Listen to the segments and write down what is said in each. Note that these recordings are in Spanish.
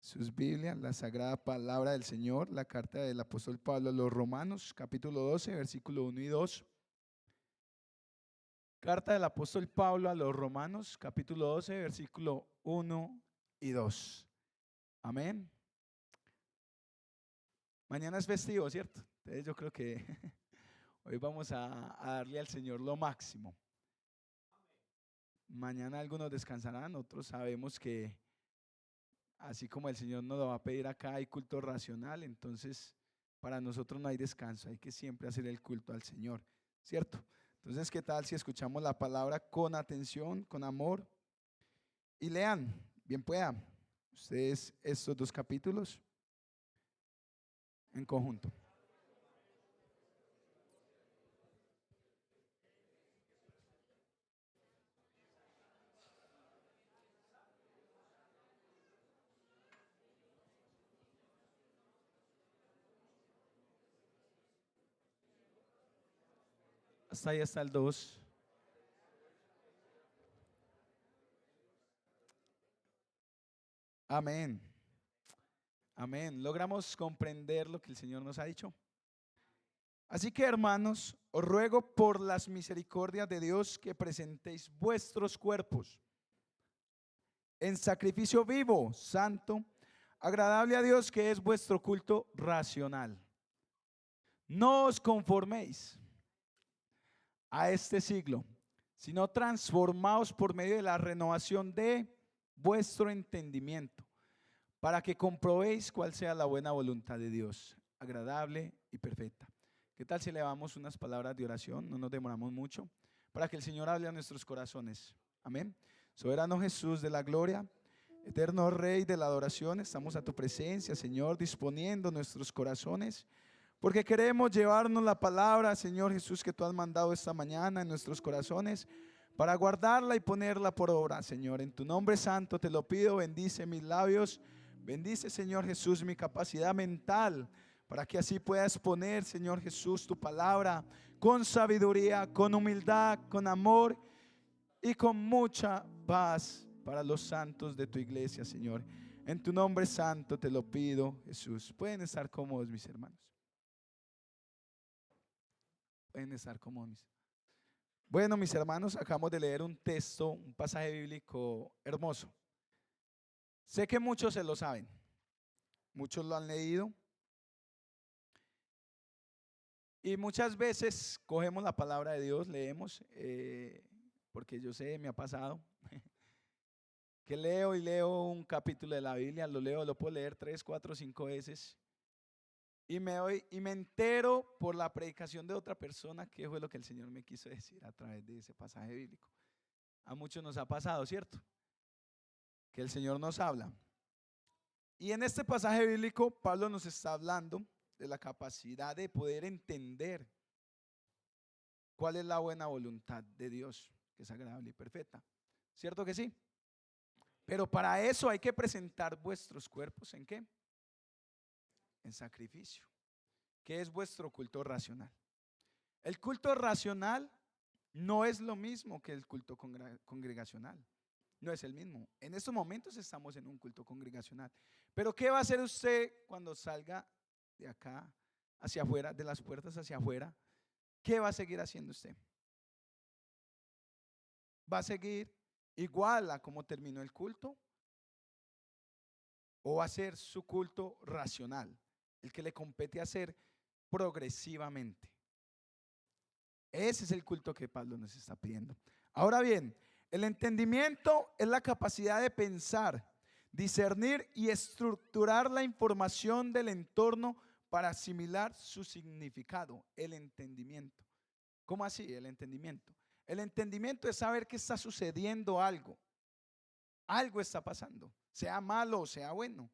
Sus Biblias, la sagrada palabra del Señor, la carta del apóstol Pablo a los Romanos, capítulo 12, versículo 1 y 2. Carta del apóstol Pablo a los Romanos, capítulo 12, versículo 1 y 2. Amén. Mañana es festivo, ¿cierto? Entonces yo creo que hoy vamos a darle al Señor lo máximo. Mañana algunos descansarán, otros sabemos que así como el Señor nos lo va a pedir acá, hay culto racional, entonces para nosotros no hay descanso, hay que siempre hacer el culto al Señor, ¿cierto? Entonces, ¿qué tal si escuchamos la palabra con atención, con amor? Y lean, bien puedan, ustedes estos dos capítulos en conjunto. Hasta ahí está el 2. Amén. Amén. ¿Logramos comprender lo que el Señor nos ha dicho? Así que, hermanos, os ruego por las misericordias de Dios que presentéis vuestros cuerpos en sacrificio vivo, santo, agradable a Dios, que es vuestro culto racional. No os conforméis a este siglo, sino transformaos por medio de la renovación de vuestro entendimiento, para que comprobéis cuál sea la buena voluntad de Dios, agradable y perfecta. ¿Qué tal si le damos unas palabras de oración? No nos demoramos mucho, para que el Señor hable a nuestros corazones. Amén. Soberano Jesús de la gloria, eterno Rey de la adoración, estamos a tu presencia, Señor, disponiendo nuestros corazones, porque queremos llevarnos la palabra, Señor Jesús, que tú has mandado esta mañana en nuestros corazones, para guardarla y ponerla por obra, Señor. En tu nombre santo te lo pido, bendice mis labios, bendice, Señor Jesús, mi capacidad mental, para que así pueda exponer, Señor Jesús, tu palabra con sabiduría, con humildad, con amor y con mucha paz para los santos de tu iglesia, Señor. En tu nombre santo te lo pido, Jesús. Pueden estar cómodos, mis hermanos. Pueden estar cómodos. Bueno, mis hermanos, acabamos de leer un texto, un pasaje bíblico hermoso. Sé que muchos se lo saben, muchos lo han leído. Y muchas veces cogemos la palabra de Dios, leemos, porque yo sé, me ha pasado, que leo y leo un capítulo de la Biblia, lo puedo leer 3, 4, 5 veces. Y me entero por la predicación de otra persona qué fue lo que el Señor me quiso decir a través de ese pasaje bíblico. A muchos nos ha pasado, ¿cierto? Que el Señor nos habla. Y en este pasaje bíblico, Pablo nos está hablando de la capacidad de poder entender cuál es la buena voluntad de Dios, que es agradable y perfecta. ¿Cierto que sí? Pero para eso hay que presentar vuestros cuerpos ¿en qué? En sacrificio. ¿Qué es vuestro culto racional? El culto racional no es lo mismo que el culto congregacional. No es el mismo. En estos momentos estamos en un culto congregacional. Pero ¿qué va a hacer usted cuando salga de acá hacia afuera, de las puertas hacia afuera? ¿Qué va a seguir haciendo usted? ¿Va a seguir igual a como terminó el culto? ¿O va a ser su culto racional? El que le compete hacer progresivamente. Ese es el culto que Pablo nos está pidiendo. Ahora bien, el entendimiento es la capacidad de pensar, discernir y estructurar la información del entorno para asimilar su significado. El entendimiento. ¿Cómo así? El entendimiento. El entendimiento es saber que está sucediendo algo. Algo está pasando, sea malo o sea bueno.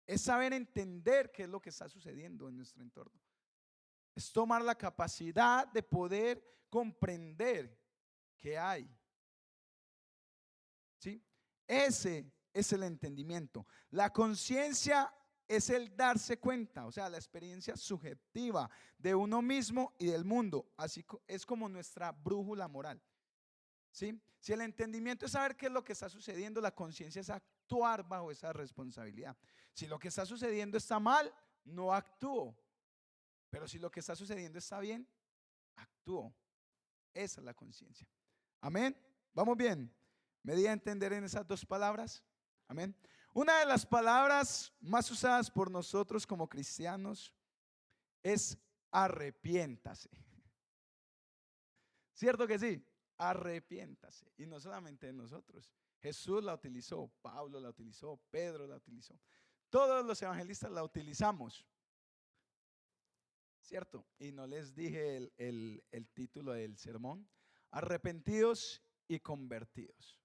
Es saber entender qué es lo que está sucediendo en nuestro entorno. Es tomar la capacidad de poder comprender qué hay. ¿Sí? Ese es el entendimiento. La conciencia es el darse cuenta, o sea, la experiencia subjetiva de uno mismo y del mundo. Así es como nuestra brújula moral. ¿Sí? Si el entendimiento es saber qué es lo que está sucediendo, la conciencia es actuar bajo esa responsabilidad. Si lo que está sucediendo está mal, no actúo. Pero si lo que está sucediendo está bien, actúo. Esa es la conciencia. Amén. Vamos bien. ¿Me di a entender en esas dos palabras? Amén. Una de las palabras más usadas por nosotros como cristianos es arrepiéntase. ¿Cierto que sí? Arrepiéntase. Y no solamente de nosotros. Jesús la utilizó, Pablo la utilizó, Pedro la utilizó. Todos los evangelistas la utilizamos. ¿Cierto? Y no les dije el título del sermón. Arrepentidos y convertidos.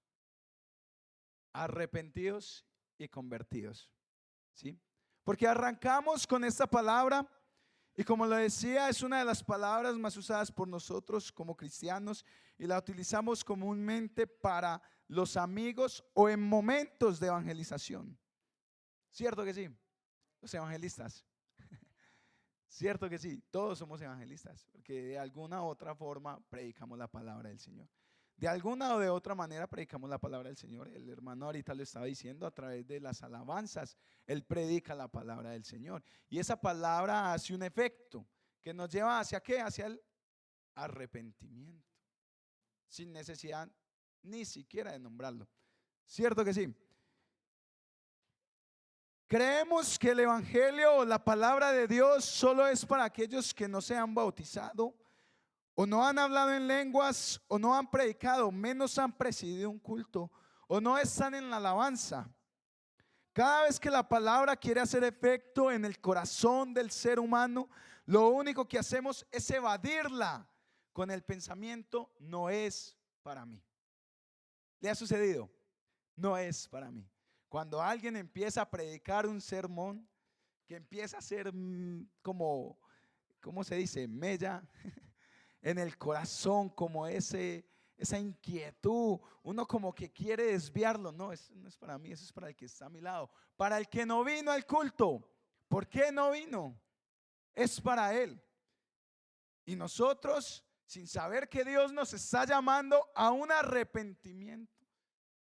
Arrepentidos y convertidos. ¿Sí? Porque arrancamos con esta palabra y como lo decía, es una de las palabras más usadas por nosotros como cristianos y la utilizamos comúnmente para los amigos o en momentos de evangelización. ¿Cierto que sí? Los evangelistas. Cierto que sí, todos somos evangelistas, porque de alguna u otra forma predicamos la palabra del Señor. De alguna o de otra manera predicamos la palabra del Señor. El hermano ahorita lo estaba diciendo a través de las alabanzas. Él predica la palabra del Señor. Y esa palabra hace un efecto que nos lleva hacia ¿qué? Hacia el arrepentimiento. Sin necesidad ni siquiera de nombrarlo. ¿Cierto que sí? Creemos que el evangelio o la palabra de Dios solo es para aquellos que no se han bautizado o no han hablado en lenguas, o no han predicado, menos han presidido un culto, o no están en la alabanza. Cada vez que la palabra quiere hacer efecto en el corazón del ser humano, lo único que hacemos es evadirla con el pensamiento: no es para mí. ¿Le ha sucedido? No es para mí. Cuando alguien empieza a predicar un sermón que empieza a ser como, ¿cómo se dice? Mella en el corazón, como esa inquietud, uno como que quiere desviarlo. No, eso no es para mí, eso es para el que está a mi lado, para el que no vino al culto. ¿Por qué no vino? Es para él. Y nosotros, sin saber que Dios nos está llamando a un arrepentimiento,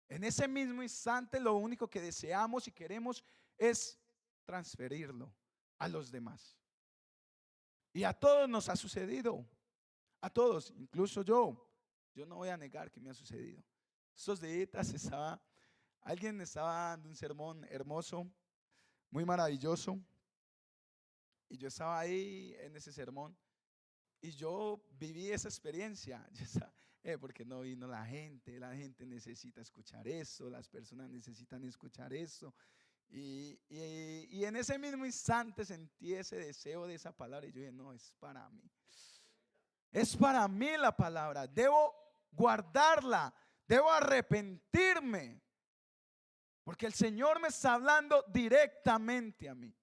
en ese mismo instante lo único que deseamos y queremos es transferirlo a los demás. Y a todos nos ha sucedido. A todos, incluso yo no voy a negar que me ha sucedido. Estos días alguien estaba dando un sermón hermoso, muy maravilloso, y yo estaba ahí en ese sermón y yo viví esa experiencia. Porque no vino la gente necesita escuchar eso, las personas necesitan escuchar eso. Y en ese mismo instante sentí ese deseo de esa palabra y yo dije: no, es para mí. Es para mí la palabra, debo guardarla, debo arrepentirme, porque el Señor me está hablando directamente a mí.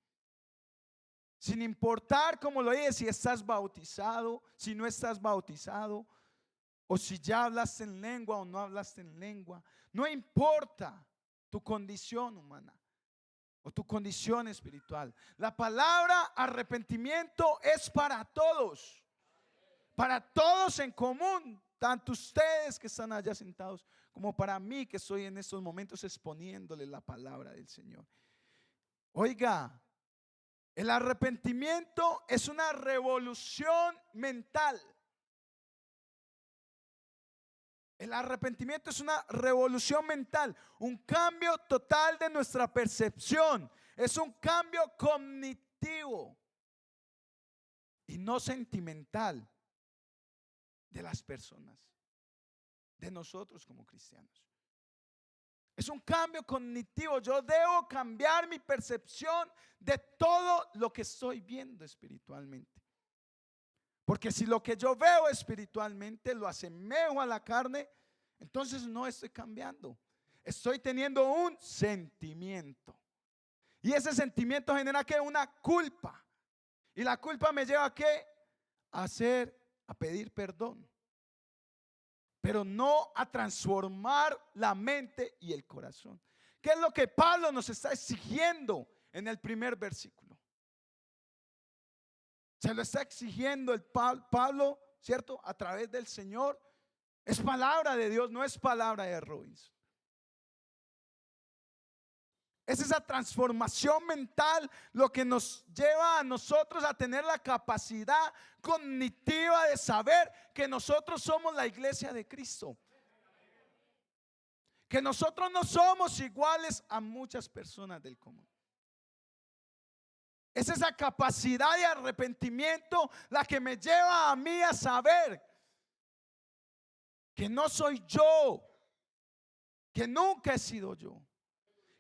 Sin importar, como lo dije, si estás bautizado, si no estás bautizado, o si ya hablaste en lengua o no hablaste en lengua. No importa tu condición humana o tu condición espiritual. La palabra arrepentimiento es para todos. Para todos en común, tanto ustedes que están allá sentados como para mí que estoy en estos momentos exponiéndole la palabra del Señor. Oiga, el arrepentimiento es una revolución mental. El arrepentimiento es una revolución mental, un cambio total de nuestra percepción. Es un cambio cognitivo y no sentimental de las personas, de nosotros como cristianos. Es un cambio cognitivo. Yo debo cambiar mi percepción de todo lo que estoy viendo espiritualmente. Porque si lo que yo veo espiritualmente lo asemejo a la carne, entonces no estoy cambiando. Estoy teniendo un sentimiento. Y ese sentimiento genera ¿qué? Una culpa. Y la culpa me lleva ¿a qué? A pedir perdón. Pero no a transformar la mente y el corazón. ¿Qué es lo que Pablo nos está exigiendo en el primer versículo? Se lo está exigiendo el Pablo, ¿cierto? A través del Señor. Es palabra de Dios, no es palabra de Robinson. Es esa transformación mental lo que nos lleva a nosotros a tener la capacidad cognitiva de saber que nosotros somos la iglesia de Cristo. Que nosotros no somos iguales a muchas personas del común. Es esa capacidad de arrepentimiento la que me lleva a mí a saber que no soy yo, que nunca he sido yo,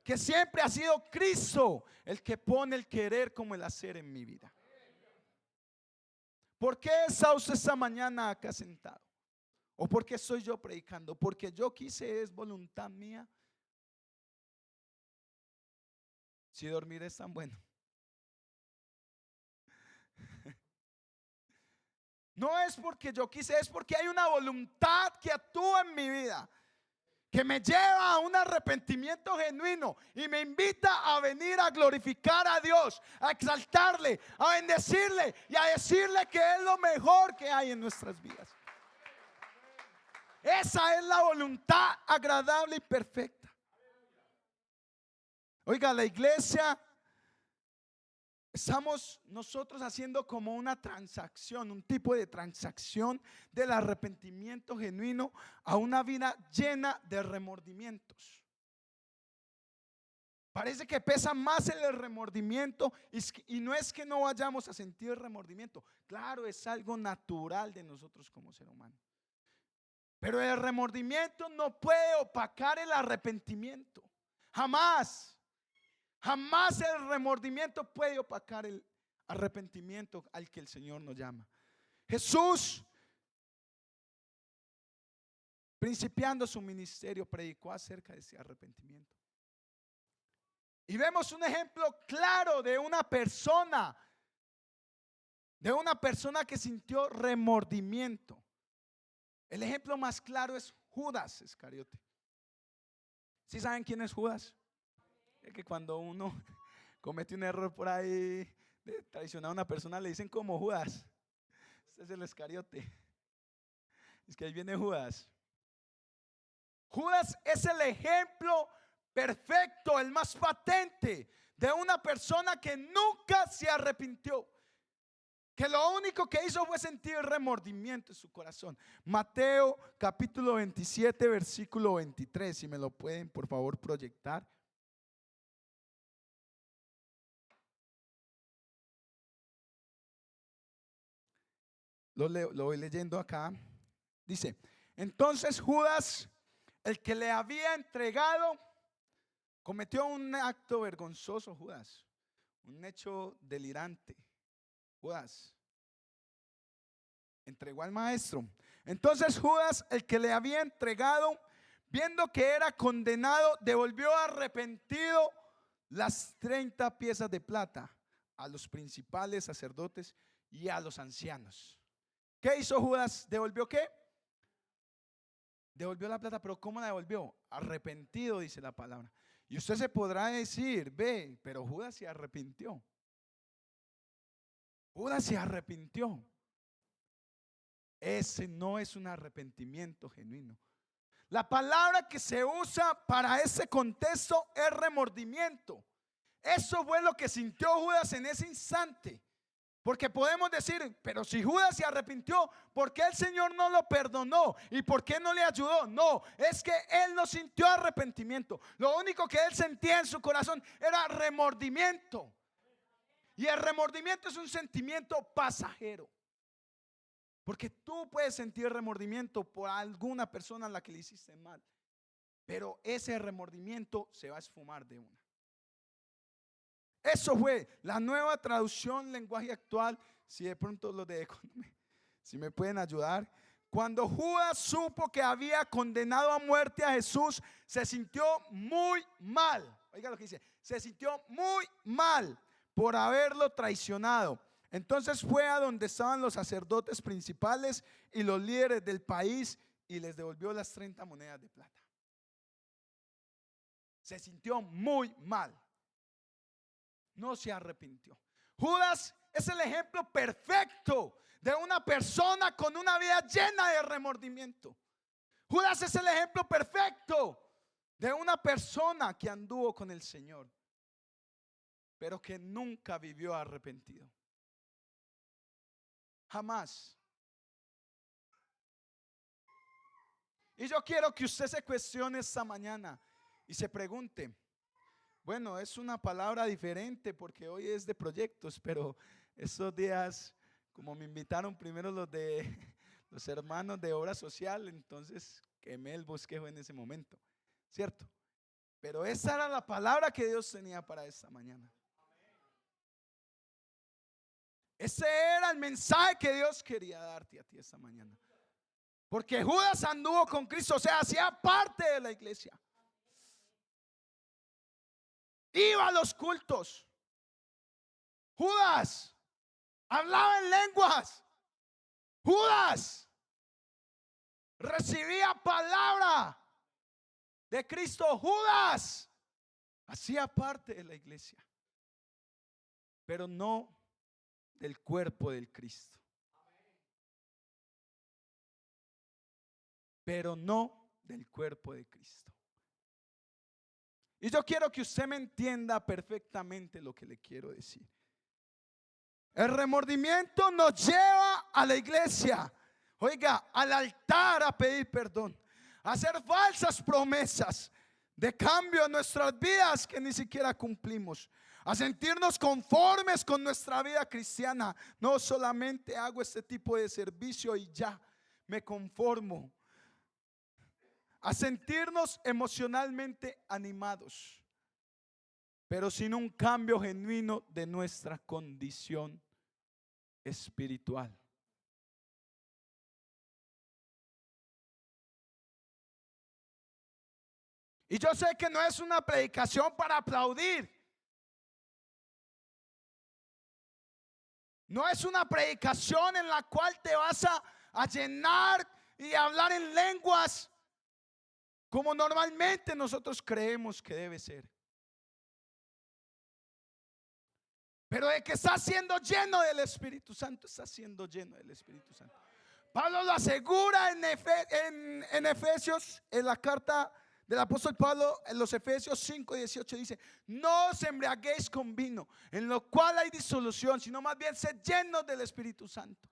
que siempre ha sido Cristo el que pone el querer como el hacer en mi vida. ¿Por qué está usted esta mañana acá sentado? ¿O por qué estoy yo predicando? Porque yo quise, es voluntad mía. Si dormir es tan bueno. No es porque yo quise, es porque hay una voluntad que actúa en mi vida, que me lleva a un arrepentimiento genuino y me invita a venir a glorificar a Dios, a exaltarle, a bendecirle y a decirle que es lo mejor que hay en nuestras vidas. Esa es la voluntad agradable y perfecta. Oiga, la iglesia, estamos nosotros haciendo como una transacción, un tipo de transacción del arrepentimiento genuino a una vida llena de remordimientos. Parece que pesa más el remordimiento y no es que no vayamos a sentir remordimiento. Claro, es algo natural de nosotros como ser humano. Pero el remordimiento no puede opacar el arrepentimiento. Jamás. Jamás el remordimiento puede opacar el arrepentimiento al que el Señor nos llama. Jesús, principiando su ministerio, predicó acerca de ese arrepentimiento. Y vemos un ejemplo claro de una persona que sintió remordimiento. El ejemplo más claro es Judas Iscariote. ¿Sí saben quién es Judas? Es que cuando uno comete un error por ahí de traicionar a una persona, le dicen como Judas. Este es el Iscariote. Es que ahí viene Judas. Judas es el ejemplo perfecto, el más patente de una persona que nunca se arrepintió, que lo único que hizo fue sentir remordimiento en su corazón. Mateo capítulo 27 versículo 23, si me lo pueden por favor proyectar. Lo voy leyendo acá. Dice: entonces Judas, el que le había entregado, cometió un acto vergonzoso. Judas, un hecho delirante. Judas entregó al maestro. Entonces Judas, el que le había entregado, viendo que era condenado, devolvió arrepentido las 30 piezas de plata a los principales sacerdotes y a los ancianos. ¿Qué hizo Judas? ¿Devolvió qué? Devolvió la plata, pero ¿cómo la devolvió? Arrepentido, dice la palabra. Y usted se podrá decir, ve, pero Judas se arrepintió. Judas se arrepintió. Ese no es un arrepentimiento genuino. La palabra que se usa para ese contexto es remordimiento. Eso fue lo que sintió Judas en ese instante. Porque podemos decir, pero si Judas se arrepintió, ¿por qué el Señor no lo perdonó? ¿Y por qué no le ayudó? No, es que él no sintió arrepentimiento. Lo único que él sentía en su corazón era remordimiento. Y el remordimiento es un sentimiento pasajero. Porque tú puedes sentir remordimiento por alguna persona a la que le hiciste mal, pero ese remordimiento se va a esfumar de una. Eso fue la nueva traducción lenguaje actual. Si de pronto los de Economía, si me pueden ayudar. Cuando Judas supo que había condenado a muerte a Jesús, se sintió muy mal. Oiga lo que dice, se sintió muy mal por haberlo traicionado. Entonces fue a donde estaban los sacerdotes principales y los líderes del país y les devolvió las 30 monedas de plata. Se sintió muy mal. No se arrepintió. Judas es el ejemplo perfecto de una persona con una vida llena de remordimiento. Judas es el ejemplo perfecto de una persona que anduvo con el Señor, pero que nunca vivió arrepentido. Jamás. Y yo quiero que usted se cuestione esta mañana y se pregunte, bueno, es una palabra diferente porque hoy es de proyectos, pero estos días, como me invitaron primero los de los hermanos de obra social, entonces quemé el bosquejo en ese momento, ¿cierto? Pero esa era la palabra que Dios tenía para esta mañana. Ese era el mensaje que Dios quería darte a ti esta mañana. Porque Judas anduvo con Cristo, o sea, hacía parte de la iglesia. Iba a los cultos. Judas hablaba en lenguas. Judas recibía palabra de Cristo. Judas hacía parte de la iglesia, pero no del cuerpo del Cristo. Pero no del cuerpo de Cristo. Y yo quiero que usted me entienda perfectamente lo que le quiero decir. El remordimiento nos lleva a la iglesia, oiga, al altar a pedir perdón, a hacer falsas promesas de cambio en nuestras vidas que ni siquiera cumplimos, a sentirnos conformes con nuestra vida cristiana. No solamente hago este tipo de servicio y ya me conformo. A sentirnos emocionalmente animados, pero sin un cambio genuino de nuestra condición espiritual. Y yo sé que no es una predicación para aplaudir. No es una predicación en la cual te vas a llenar y hablar en lenguas como normalmente nosotros creemos que debe ser. Pero de que está siendo lleno del Espíritu Santo, está siendo lleno del Espíritu Santo. Pablo lo asegura en Efesios, en la carta del apóstol Pablo, en los Efesios 5:18 dice: no os embriaguéis con vino, en lo cual hay disolución, sino más bien sed llenos del Espíritu Santo,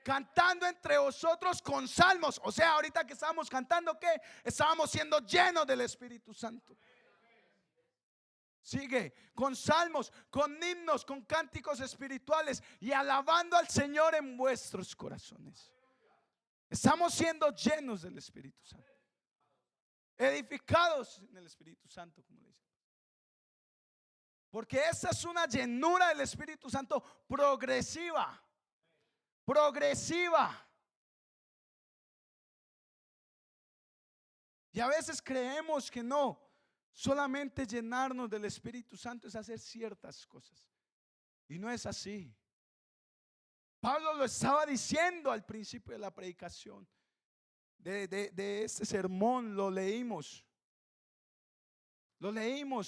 cantando entre vosotros con salmos. O sea, ahorita que estábamos cantando, ¿qué? Estábamos siendo llenos del Espíritu Santo. Sigue, con salmos, con himnos, con cánticos espirituales y alabando al Señor en vuestros corazones. Estamos siendo llenos del Espíritu Santo, edificados en el Espíritu Santo, como le dicen. Porque esta es una llenura del Espíritu Santo progresiva. Progresiva. Y a veces creemos que no, solamente llenarnos del Espíritu Santo es hacer ciertas cosas. Y no es así. Pablo lo estaba diciendo al principio de la predicación de este sermón. Lo leímos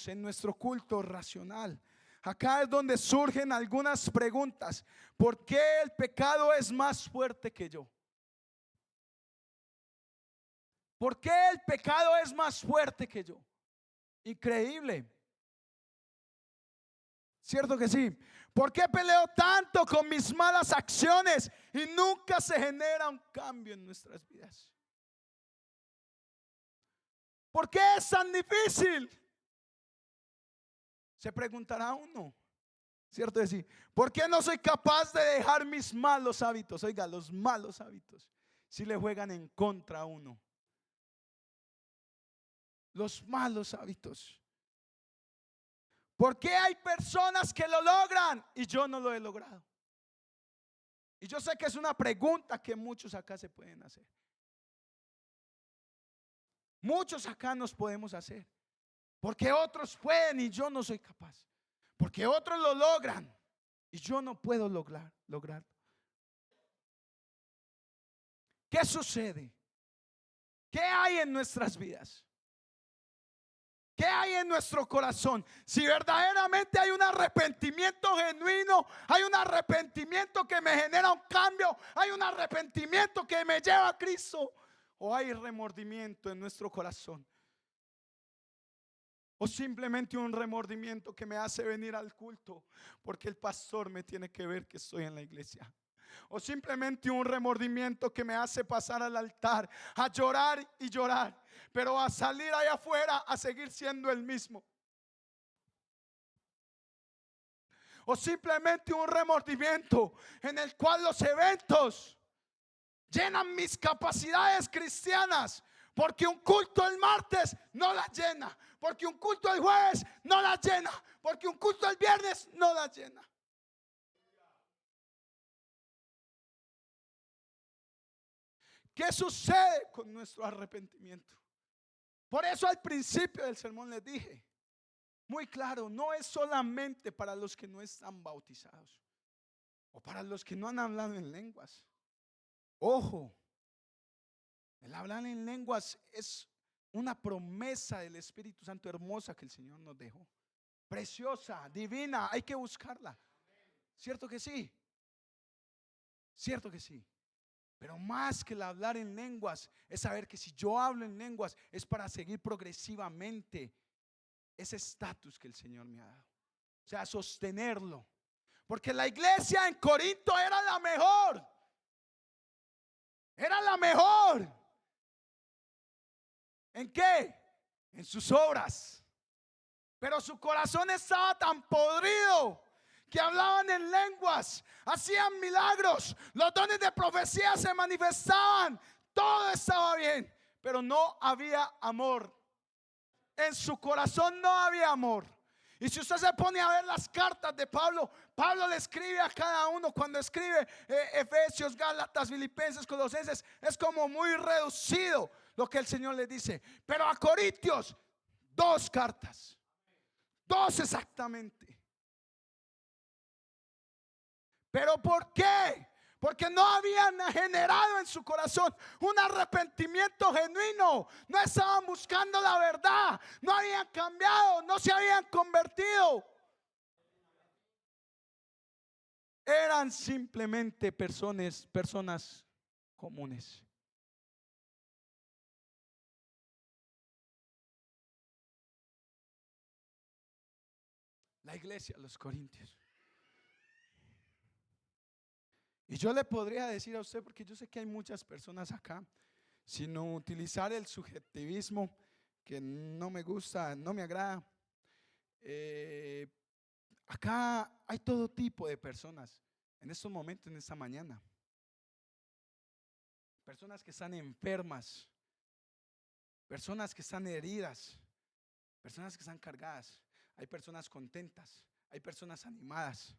en nuestro culto racional. Acá es donde surgen algunas preguntas. ¿Por qué el pecado es más fuerte que yo? ¿Por qué el pecado es más fuerte que yo? Increíble. ¿Cierto que sí? ¿Por qué peleo tanto con mis malas acciones y nunca se genera un cambio en nuestras vidas? ¿Por qué es tan difícil? Se preguntará uno. ¿Cierto que sí? ¿Por qué no soy capaz de dejar mis malos hábitos? Oiga, los malos hábitos si le juegan en contra a uno. Los malos hábitos. ¿Por qué hay personas que lo logran y yo no lo he logrado? Y yo sé que es una pregunta que muchos acá se pueden hacer. Muchos acá nos podemos hacer. Porque otros pueden y yo no soy capaz. Porque otros lo logran y yo no puedo lograrlo. ¿Qué sucede? ¿Qué hay en nuestras vidas? ¿Qué hay en nuestro corazón? Si verdaderamente hay un arrepentimiento genuino, hay un arrepentimiento que me genera un cambio, hay un arrepentimiento que me lleva a Cristo, o hay remordimiento en nuestro corazón. O simplemente un remordimiento que me hace venir al culto porque el pastor me tiene que ver que estoy en la iglesia. O simplemente un remordimiento que me hace pasar al altar a llorar y llorar, pero a salir allá afuera a seguir siendo el mismo. O simplemente un remordimiento en el cual los eventos llenan mis capacidades cristianas, porque un culto el martes no las llena, porque un culto el jueves no las llena, porque un culto el viernes no las llena. ¿Qué sucede con nuestro arrepentimiento? Por eso al principio del sermón les dije muy claro, no es solamente para los que no están bautizados o para los que no han hablado en lenguas. Ojo, el hablar en lenguas es una promesa del Espíritu Santo hermosa que el Señor nos dejó. Preciosa, divina, hay que buscarla. ¿Cierto que sí? ¿Cierto que sí? Pero más que el hablar en lenguas es saber que si yo hablo en lenguas es para seguir progresivamente ese estatus que el Señor me ha dado. O sea, sostenerlo. Porque la iglesia en Corinto era la mejor. Era la mejor. ¿En qué? En sus obras. Pero su corazón estaba tan podrido que hablaban en lenguas, hacían milagros, los dones de profecía se manifestaban, todo estaba bien, pero no había amor. En su corazón no había amor. Y si usted se pone a ver las cartas de Pablo, Pablo le escribe a cada uno. Cuando escribe Efesios, Gálatas, Filipenses, Colosenses, es como muy reducido lo que el Señor le dice. Pero a Corintios, 2 cartas, 2 exactamente. ¿Pero por qué? Porque no habían generado en su corazón un arrepentimiento genuino. No estaban buscando la verdad. No habían cambiado. No se habían convertido. Eran simplemente personas comunes. La iglesia, los corintios. Y yo le podría decir a usted, porque yo sé que hay muchas personas acá, sin utilizar el subjetivismo que no me gusta, no me agrada. Acá hay todo tipo de personas en estos momentos, en esta mañana. Personas que están enfermas, personas que están heridas, personas que están cargadas. Hay personas contentas, hay personas animadas.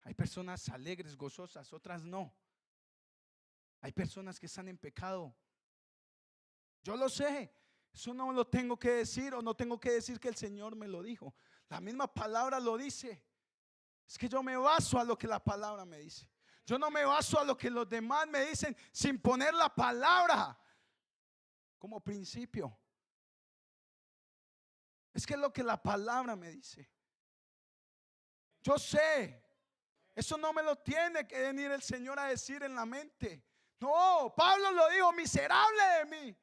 Hay personas alegres, gozosas, otras no. Hay personas que están en pecado. Yo lo sé. Eso no lo tengo que decir o no tengo que decir que el Señor me lo dijo. La misma palabra lo dice. Es que yo me baso a lo que la palabra me dice. Yo no me baso a lo que los demás me dicen sin poner la palabra como principio. Es que es lo que la palabra me dice. Yo sé. Eso no me lo tiene que venir el Señor a decir en la mente. No, Pablo lo dijo, miserable de mí.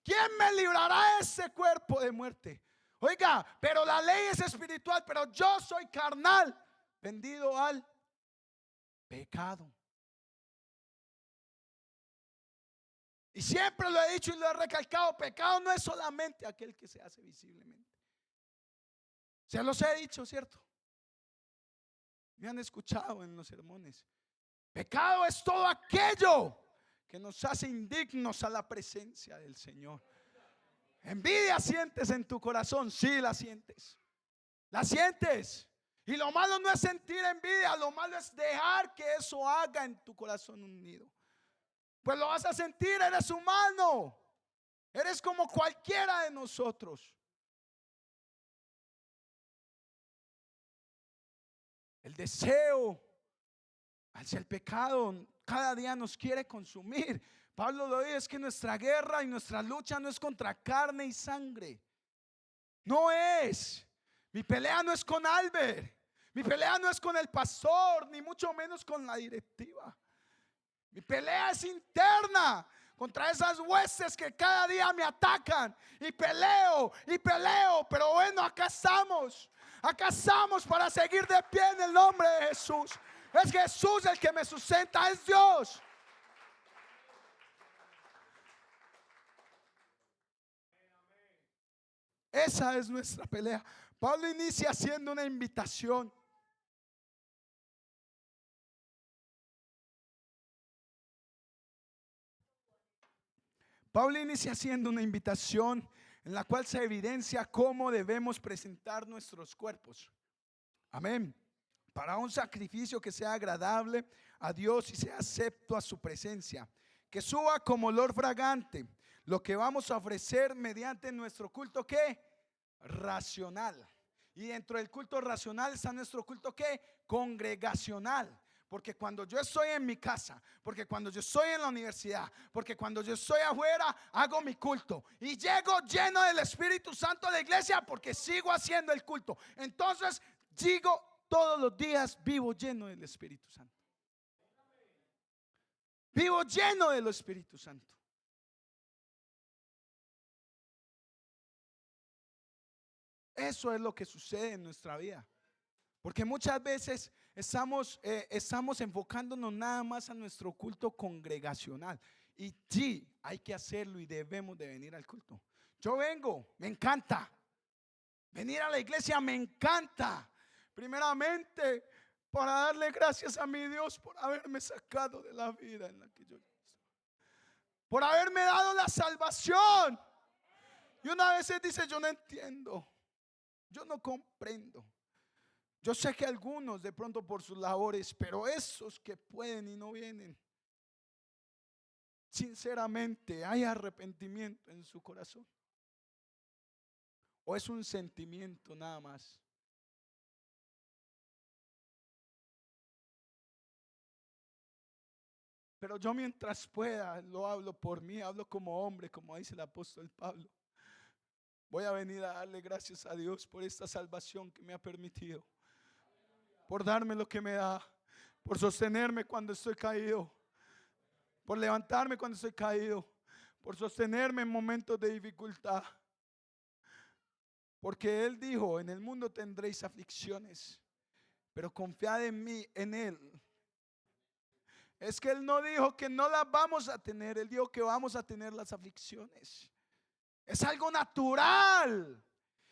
¿Quién me librará de ese cuerpo de muerte? Oiga, pero la ley es espiritual, pero yo soy carnal, vendido al pecado. Y siempre lo he dicho y lo he recalcado, pecado no es solamente aquel que se hace visiblemente. Se los he dicho, ¿cierto? Me han escuchado en los sermones. Pecado es todo aquello que nos hace indignos a la presencia del Señor. Envidia sientes en tu corazón, sí la sientes. La sientes. Y lo malo no es sentir envidia, lo malo es dejar que eso haga en tu corazón un nido. Pues lo vas a sentir, eres humano. Eres como cualquiera de nosotros. El deseo hacia el pecado cada día nos quiere consumir. Pablo lo dice, es que nuestra guerra y nuestra lucha no es contra carne y sangre. No es. Mi pelea no es con Albert. Mi pelea no es con el pastor, ni mucho menos con la directiva. Mi pelea es interna contra esas huestes que cada día me atacan, y peleo, pero bueno, acá estamos para seguir de pie en el nombre de Jesús. Es Jesús el que me sustenta, es Dios. Esa es nuestra pelea. Pablo inicia haciendo una invitación. Pablo inicia haciendo una invitación en la cual se evidencia cómo debemos presentar nuestros cuerpos. Amén. Para un sacrificio que sea agradable a Dios y sea acepto a su presencia. Que suba como olor fragante lo que vamos a ofrecer mediante nuestro culto, ¿qué? Racional. Y dentro del culto racional está nuestro culto, ¿qué? Congregacional. Porque cuando yo estoy en mi casa, porque cuando yo estoy en la universidad, porque cuando yo estoy afuera, hago mi culto y llego lleno del Espíritu Santo a la iglesia porque sigo haciendo el culto. Entonces digo, todos los días vivo lleno del Espíritu Santo. Vivo lleno del Espíritu Santo. Eso es lo que sucede en nuestra vida. Porque muchas veces estamos enfocándonos nada más a nuestro culto congregacional. Y sí, hay que hacerlo y debemos de venir al culto. Yo vengo, me encanta. Venir a la iglesia me encanta. Primeramente, para darle gracias a mi Dios por haberme sacado de la vida en la que yo estoy. Por haberme dado la salvación. Y una vez dice, yo no entiendo. Yo no comprendo. Yo sé que algunos de pronto por sus labores, pero esos que pueden y no vienen, sinceramente, ¿hay arrepentimiento en su corazón? ¿O es un sentimiento nada más? Pero yo mientras pueda, lo hablo por mí, hablo como hombre, como dice el apóstol Pablo. Voy a venir a darle gracias a Dios por esta salvación que me ha permitido, por darme lo que me da, por sostenerme cuando estoy caído, por levantarme cuando estoy caído, por sostenerme en momentos de dificultad. Porque Él dijo, en el mundo tendréis aflicciones, pero confiad en mí, en Él. Es que Él no dijo que no las vamos a tener, Él dijo que vamos a tener las aflicciones. Es algo natural.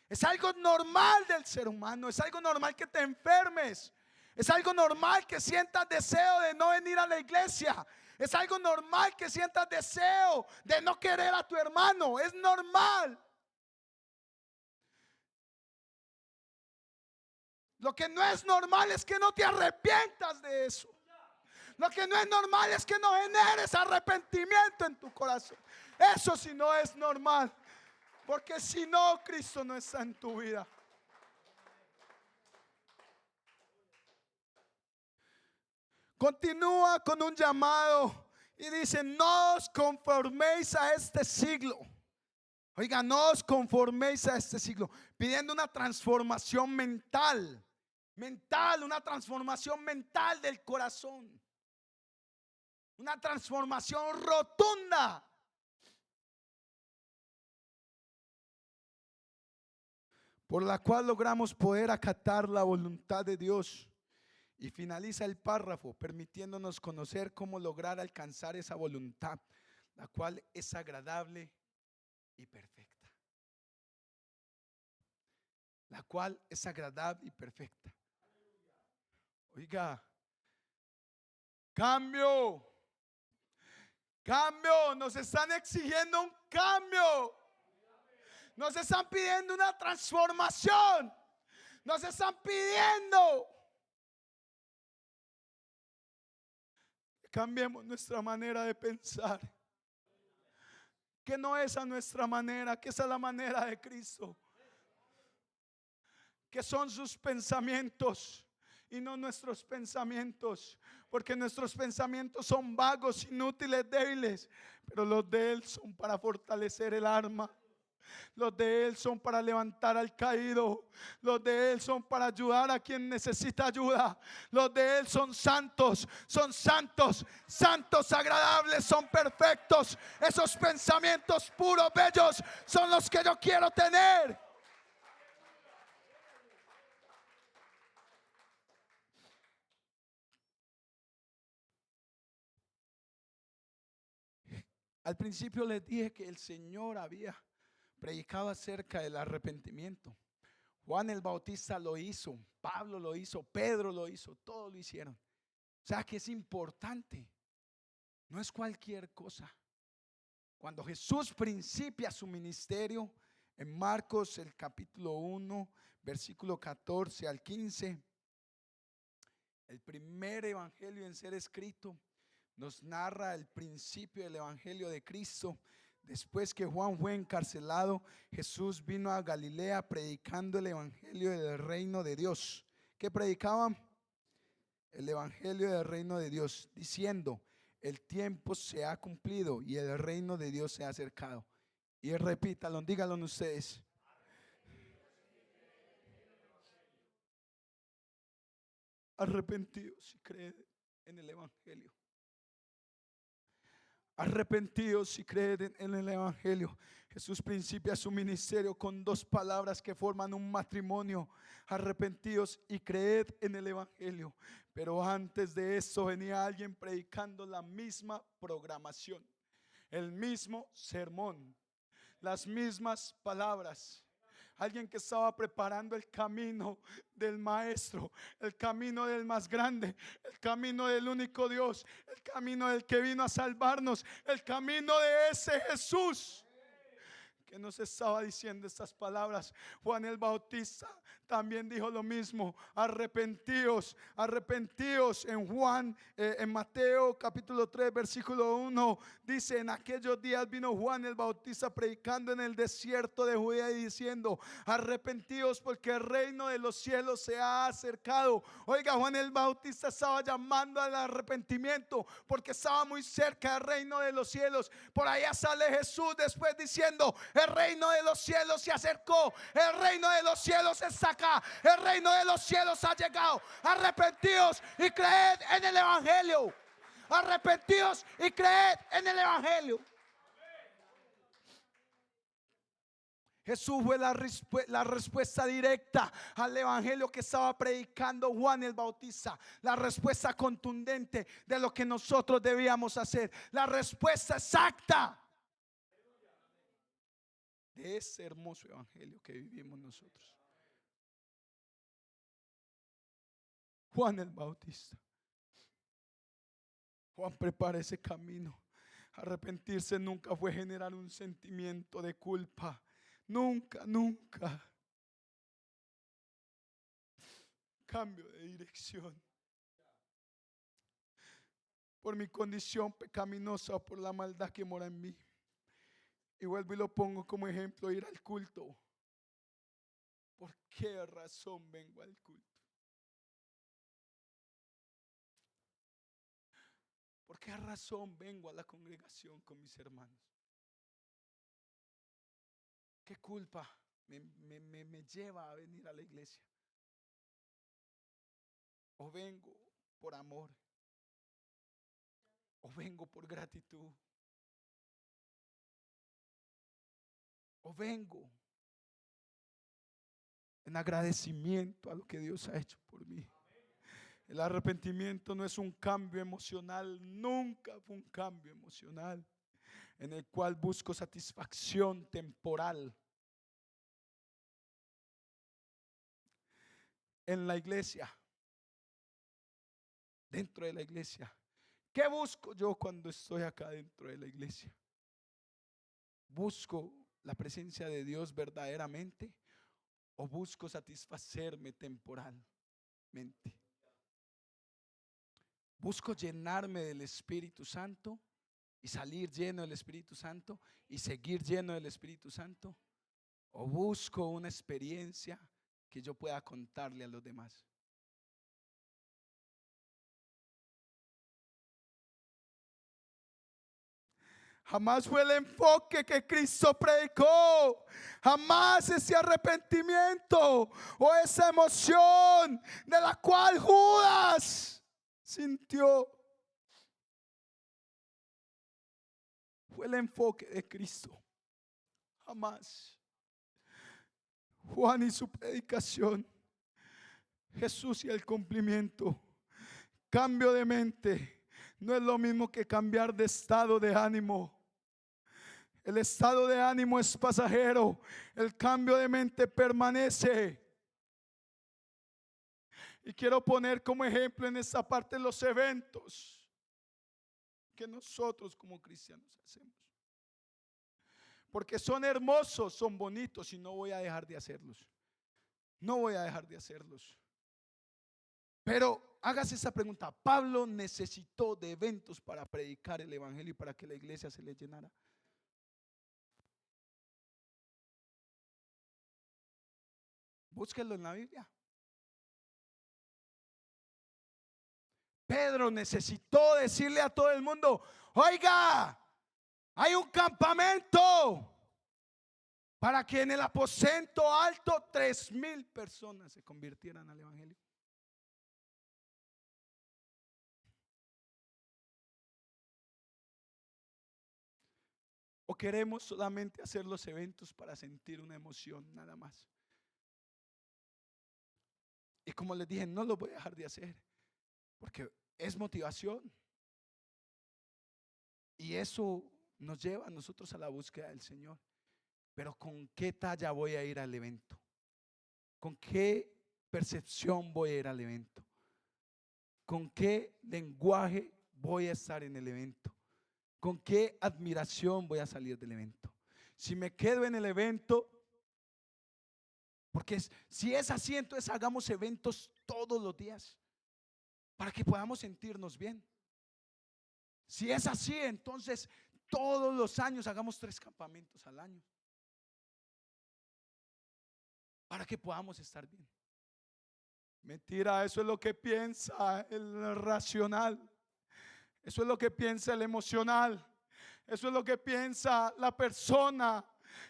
Es algo normal del ser humano. Es algo normal que te enfermes. Es algo normal que sientas deseo de no venir a la iglesia. Es algo normal que sientas deseo de no querer a tu hermano. Es normal. Lo que no es normal es que no te arrepientas de eso. Lo que no es normal es que no generes arrepentimiento en tu corazón. Eso sí no es normal. Porque si no, Cristo no está en tu vida. Continúa con un llamado y dice, no os conforméis a este siglo. Oiga, no os conforméis a este siglo, pidiendo una transformación mental, una transformación mental del corazón, una transformación rotunda. Por la cual logramos poder acatar la voluntad de Dios. Y finaliza el párrafo permitiéndonos conocer cómo lograr alcanzar esa voluntad, la cual es agradable y perfecta. La cual es agradable y perfecta. Oiga, cambio, nos están exigiendo un cambio. Nos están pidiendo una transformación. Nos están pidiendo que cambiemos nuestra manera de pensar. Que no es a nuestra manera, que es a la manera de Cristo. Que son sus pensamientos y no nuestros pensamientos. Porque nuestros pensamientos son vagos, inútiles, débiles. Pero los de Él son para fortalecer el alma. Los de Él son para levantar al caído. Los de Él son para ayudar a quien necesita ayuda. Los de Él son santos, santos, agradables, son perfectos. Esos pensamientos puros, bellos, son los que yo quiero tener. Al principio les dije que el Señor había predicado acerca del arrepentimiento. Juan el Bautista lo hizo, Pablo lo hizo, Pedro lo hizo, todos lo hicieron. O sea que es importante, no es cualquier cosa. Cuando Jesús principia su ministerio, en Marcos el capítulo 1, versículo 14 al 15, el primer evangelio en ser escrito, nos narra el principio del evangelio de Cristo. Después que Juan fue encarcelado, Jesús vino a Galilea predicando el evangelio del reino de Dios. ¿Qué predicaban? El evangelio del reino de Dios, diciendo: el tiempo se ha cumplido y el reino de Dios se ha acercado. Y repítalo, díganlo ustedes. Arrepentidos y creed en el evangelio. Arrepentidos y creed en el evangelio. Jesús principia su ministerio con dos palabras que forman un matrimonio: arrepentidos y creed en el evangelio. Pero antes de eso venía alguien predicando la misma programación, el mismo sermón, las mismas palabras. Alguien que estaba preparando el camino del maestro, el camino del más grande, el camino del único Dios, el camino del que vino a salvarnos, el camino de ese Jesús que nos estaba diciendo estas palabras. Juan el Bautista también dijo lo mismo: arrepentíos, arrepentíos. En Mateo capítulo 3 versículo 1 dice: en aquellos días vino Juan el Bautista predicando en el desierto de Judea y diciendo: arrepentíos porque el reino de los cielos se ha acercado. Oiga, Juan el Bautista estaba llamando al arrepentimiento porque estaba muy cerca del reino de los cielos. Por allá sale Jesús después diciendo: el reino de los cielos se acercó, el reino de los cielos está acá, el reino de los cielos ha llegado. Arrepentíos y creed en el evangelio. Arrepentíos y creed en el evangelio. Jesús fue la respuesta directa al evangelio que estaba predicando Juan el Bautista. La respuesta contundente de lo que nosotros debíamos hacer. La respuesta exacta de ese hermoso evangelio que vivimos nosotros. Juan el Bautista. Juan prepara ese camino. Arrepentirse nunca fue generar un sentimiento de culpa. Nunca. Cambio de dirección. Por mi condición pecaminosa, por la maldad que mora en mí. Y vuelvo y lo pongo como ejemplo: ir al culto. ¿Por qué razón vengo al culto? ¿Por qué razón vengo a la congregación con mis hermanos? ¿Qué culpa me lleva a venir a la iglesia? ¿O vengo por amor? ¿O vengo por gratitud? ¿O vengo en agradecimiento a lo que Dios ha hecho por mí? El arrepentimiento no es un cambio emocional, nunca fue un cambio emocional en el cual busco satisfacción temporal. En la iglesia, dentro de la iglesia, ¿qué busco yo cuando estoy acá dentro de la iglesia? ¿Busco la presencia de Dios verdaderamente o busco satisfacerme temporalmente? ¿Busco llenarme del Espíritu Santo y salir lleno del Espíritu Santo y seguir lleno del Espíritu Santo? ¿O busco una experiencia que yo pueda contarle a los demás? Jamás fue el enfoque que Cristo predicó. Jamás ese arrepentimiento o esa emoción de la cual Judas sintió. Fue el enfoque de Cristo. Jamás. Juan y su predicación. Jesús y el cumplimiento. Cambio de mente no es lo mismo que cambiar de estado de ánimo. El estado de ánimo es pasajero. El cambio de mente permanece. Y quiero poner como ejemplo en esta parte los eventos que nosotros como cristianos hacemos. Porque son hermosos, son bonitos y no voy a dejar de hacerlos. No voy a dejar de hacerlos. Pero hágase esta pregunta. ¿Pablo necesitó de eventos para predicar el evangelio y para que la iglesia se le llenara? Búsquenlo en la Biblia. Pedro necesitó decirle a todo el mundo: oiga, hay un campamento, para que en el aposento alto 3,000 personas se convirtieran al evangelio. ¿O queremos solamente hacer los eventos para sentir una emoción nada más? Y como les dije, no lo voy a dejar de hacer, porque es motivación. Y eso nos lleva a nosotros a la búsqueda del Señor. Pero ¿con qué talla voy a ir al evento? ¿Con qué percepción voy a ir al evento? ¿Con qué lenguaje voy a estar en el evento? ¿Con qué admiración voy a salir del evento? Si me quedo en el evento, porque si es así, entonces hagamos eventos todos los días para que podamos sentirnos bien. Si es así, entonces todos los años hagamos 3 campamentos al año para que podamos estar bien. Mentira, eso es lo que piensa el racional. Eso es lo que piensa el emocional. Eso es lo que piensa la persona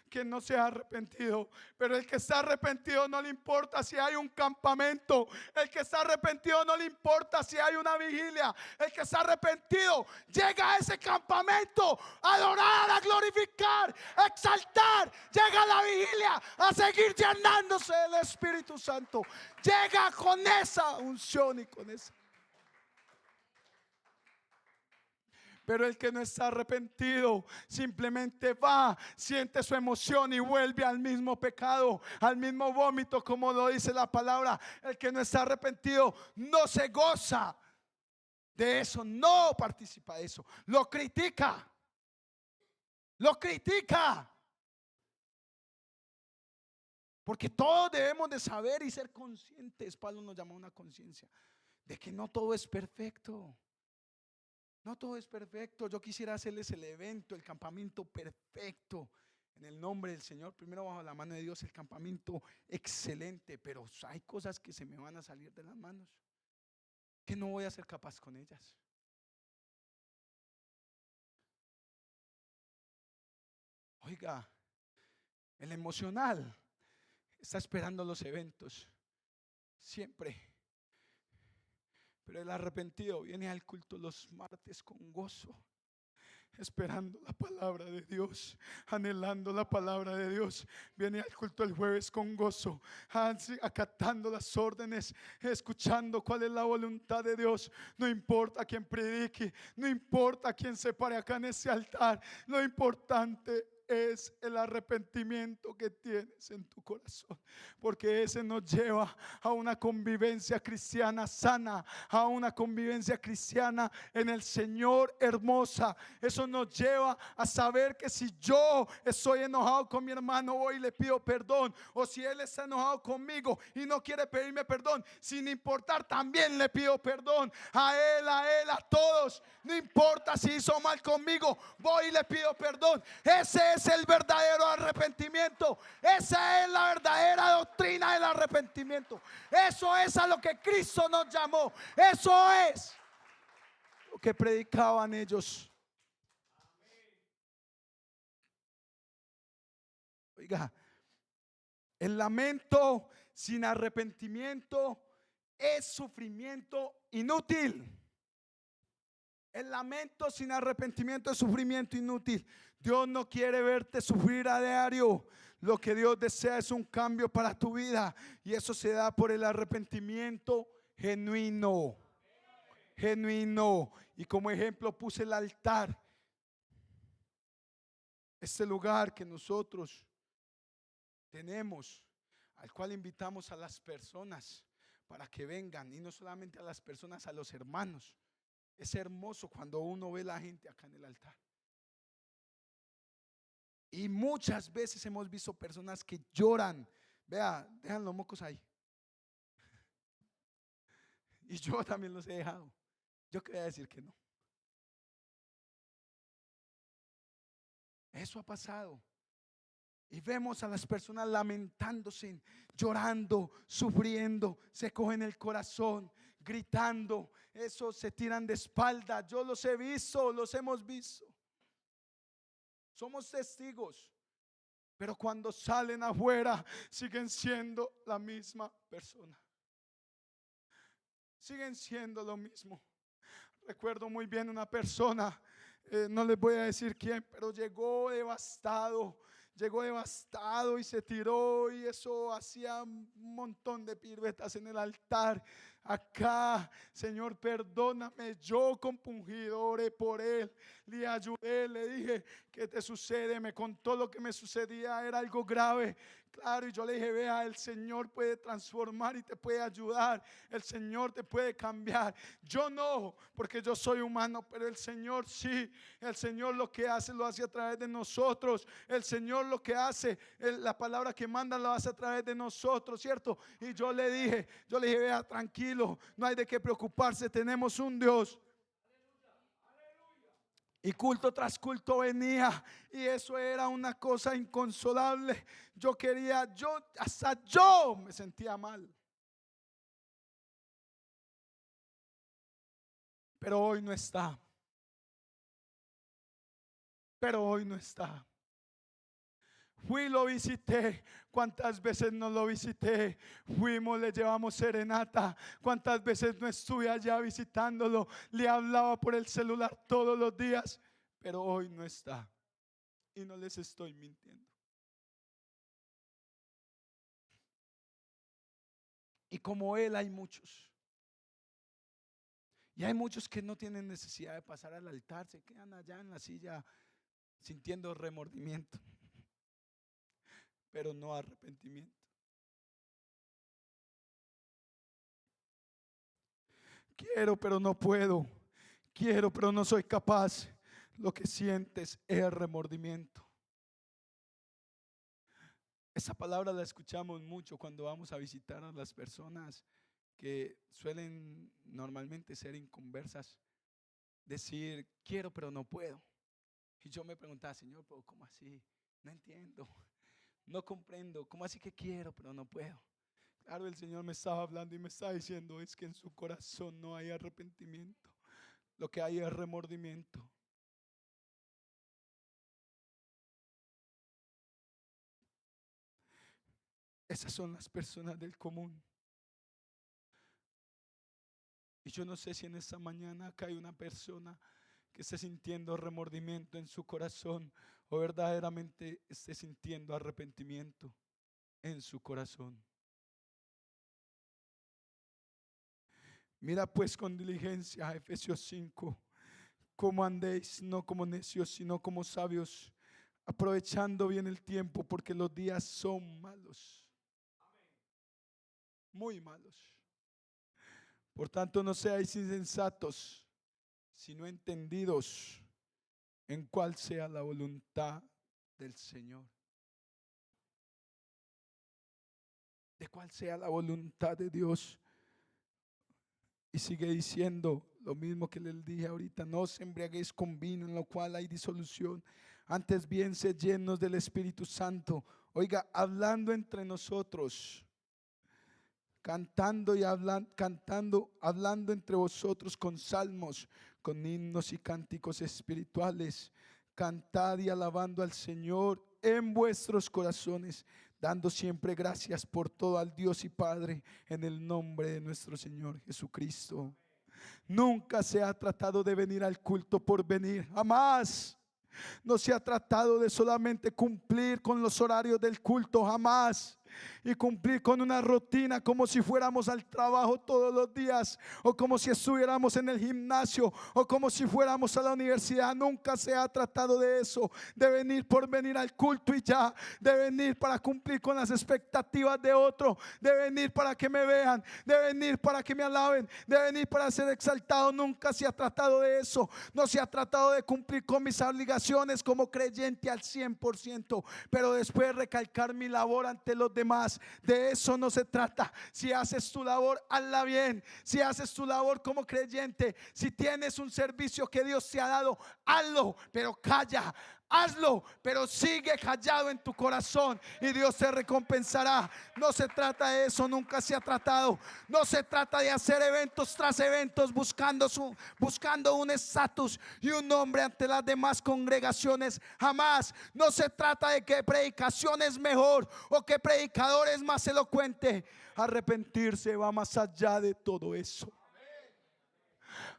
que no se ha arrepentido. Pero el que está arrepentido no le importa si hay un campamento. El que está arrepentido no le importa si hay una vigilia. El que está arrepentido llega a ese campamento a adorar, a glorificar, a exaltar. Llega a la vigilia a seguir llenándose del Espíritu Santo. Llega con esa unción y con esa. Pero el que no está arrepentido simplemente va, siente su emoción y vuelve al mismo pecado, al mismo vómito, como lo dice la palabra. El que no está arrepentido no se goza de eso, no participa de eso, lo critica. Lo critica. Porque todos debemos de saber y ser conscientes. Pablo nos llama a una conciencia de que no todo es perfecto. No todo es perfecto. Yo quisiera hacerles el evento, el campamento perfecto en el nombre del Señor. Primero bajo la mano de Dios, el campamento excelente. Pero hay cosas que se me van a salir de las manos, que no voy a ser capaz con ellas. Oiga, el emocional está esperando los eventos siempre. Pero el arrepentido viene al culto los martes con gozo, esperando la palabra de Dios, anhelando la palabra de Dios. Viene al culto el jueves con gozo, acatando las órdenes, escuchando cuál es la voluntad de Dios. No importa quién predique, no importa quién se pare acá en ese altar. Lo importante es el arrepentimiento que tienes en tu corazón, porque ese nos lleva a una convivencia cristiana sana, a una convivencia cristiana en el Señor hermosa. Eso nos lleva a saber que si yo estoy enojado con mi hermano, voy y le pido perdón, o si él está enojado conmigo y no quiere pedirme perdón, sin importar, también le pido perdón a él, a todos. No importa si hizo mal conmigo, voy y le pido perdón. Ese es el verdadero arrepentimiento. Esa es la verdadera doctrina del arrepentimiento. Eso es a lo que Cristo nos llamó. Eso es lo que predicaban ellos. Oiga, el lamento sin arrepentimiento es sufrimiento inútil. El lamento sin arrepentimiento es sufrimiento inútil. Dios no quiere verte sufrir a diario. Lo que Dios desea es un cambio para tu vida, y eso se da por el arrepentimiento genuino. Genuino. Y como ejemplo puse el altar. Este lugar que nosotros tenemos, al cual invitamos a las personas para que vengan, y no solamente a las personas, a los hermanos. Es hermoso cuando uno ve la gente acá en el altar. Y muchas veces hemos visto personas que lloran. Vea, dejan los mocos ahí. Y yo también los he dejado. Yo quería decir que no. Eso ha pasado. Y vemos a las personas lamentándose, llorando, sufriendo, se cogen el corazón, gritando. Eso, se tiran de espalda. Yo los he visto, los hemos visto. Somos testigos. Pero cuando salen afuera, siguen siendo la misma persona. Siguen siendo lo mismo. Recuerdo muy bien una persona, no les voy a decir quién, pero llegó devastado y se tiró, y eso hacía un montón de piruetas en el altar. Acá, Señor, perdóname, yo compungido oré por él, le ayudé, le dije: ¿qué te sucede? Me contó lo que me sucedía, era algo grave. Claro, y yo le dije: vea, el Señor puede transformar y te puede ayudar, el Señor te puede cambiar. Yo no, porque yo soy humano, pero el Señor sí. El Señor lo que hace, lo hace a través de nosotros. El Señor lo que hace, la palabra que manda, lo hace a través de nosotros, ¿cierto? Y yo le dije, vea, tranquilo, no hay de qué preocuparse, tenemos un Dios. Y culto tras culto venía, y eso era una cosa inconsolable. Hasta yo me sentía mal. Pero hoy no está. Fui y lo visité. ¿Cuántas veces no lo visité? Fuimos, le llevamos serenata. ¿Cuántas veces no estuve allá visitándolo? Le hablaba por el celular todos los días. Pero hoy no está. Y no les estoy mintiendo. Y como él hay muchos. Y hay muchos que no tienen necesidad de pasar al altar. Se quedan allá en la silla sintiendo remordimiento, pero no arrepentimiento. Quiero, pero no puedo. Quiero, pero no soy capaz. Lo que sientes es remordimiento. Esa palabra la escuchamos mucho cuando vamos a visitar a las personas que suelen normalmente ser inconversas. Decir: quiero, pero no puedo. Y yo me preguntaba: Señor, ¿pero cómo así? No entiendo, no comprendo. ¿Cómo así que quiero, pero no puedo? Claro, el Señor me estaba hablando y me estaba diciendo: es que en su corazón no hay arrepentimiento. Lo que hay es remordimiento. Esas son las personas del común. Y yo no sé si en esta mañana acá hay una persona que esté sintiendo remordimiento en su corazón, o verdaderamente esté sintiendo arrepentimiento en su corazón. Mira pues con diligencia Efesios 5, cómo andéis no como necios, sino como sabios, aprovechando bien el tiempo, porque los días son malos, muy malos. Por tanto, no seáis insensatos, sino entendidos en cuál sea la voluntad del Señor. De cuál sea la voluntad de Dios. Y sigue diciendo lo mismo que les dije ahorita: no os embriaguéis con vino, en lo cual hay disolución, antes bien sed llenos del Espíritu Santo. Oiga, hablando entre nosotros, cantando hablando entre vosotros con salmos, con himnos y cánticos espirituales, cantad y alabando al Señor en vuestros corazones, dando siempre gracias por todo al Dios y Padre en el nombre de nuestro Señor Jesucristo. Nunca se ha tratado de venir al culto por venir, jamás. No se ha tratado de solamente cumplir con los horarios del culto, jamás. Y cumplir con una rutina como si fuéramos al trabajo todos los días, o como si estuviéramos en el gimnasio, o como si fuéramos a la universidad. Nunca se ha tratado de eso, de venir por venir al culto y ya, de venir para cumplir con las expectativas de otro, de venir para que me vean, de venir para que me alaben, de venir para ser exaltado. Nunca se ha tratado de eso. No se ha tratado de cumplir con mis obligaciones como creyente al 100%, pero después recalcar mi labor ante los demás. De eso no se trata. Si haces tu labor, hazla bien. Si haces tu labor como creyente, si tienes un servicio que Dios te ha dado, hazlo, pero calla. Hazlo, pero sigue callado en tu corazón y Dios te recompensará. No se trata de eso, nunca se ha tratado. No se trata de hacer eventos tras eventos buscando un estatus y un nombre ante las demás congregaciones. Jamás. No se trata de que predicación es mejor o que predicador es más elocuente. Arrepentirse va más allá de todo eso.